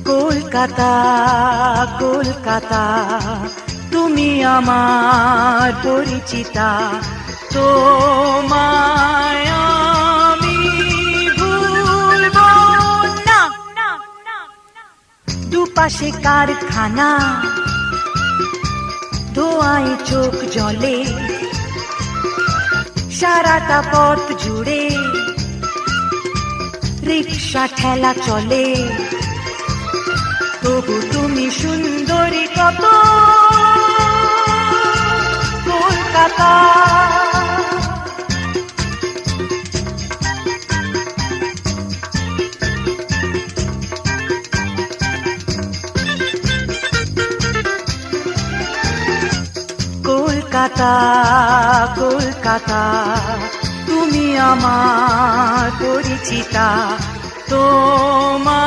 কলকাতা কলকাতা তুমি আমার পরিচিতা, তোমায় আমি ভুলব না। দুপাশে কারখানা, ধোঁয়ায় চোখ জ্বলে, সারাটা পথ জুড়ে রিক্সা ঠেলা চলে, তবু তুমি সুন্দরী কত কলকাতা। কলকাতা কলকাতা তুমি আমার পরিচিতা, তোমার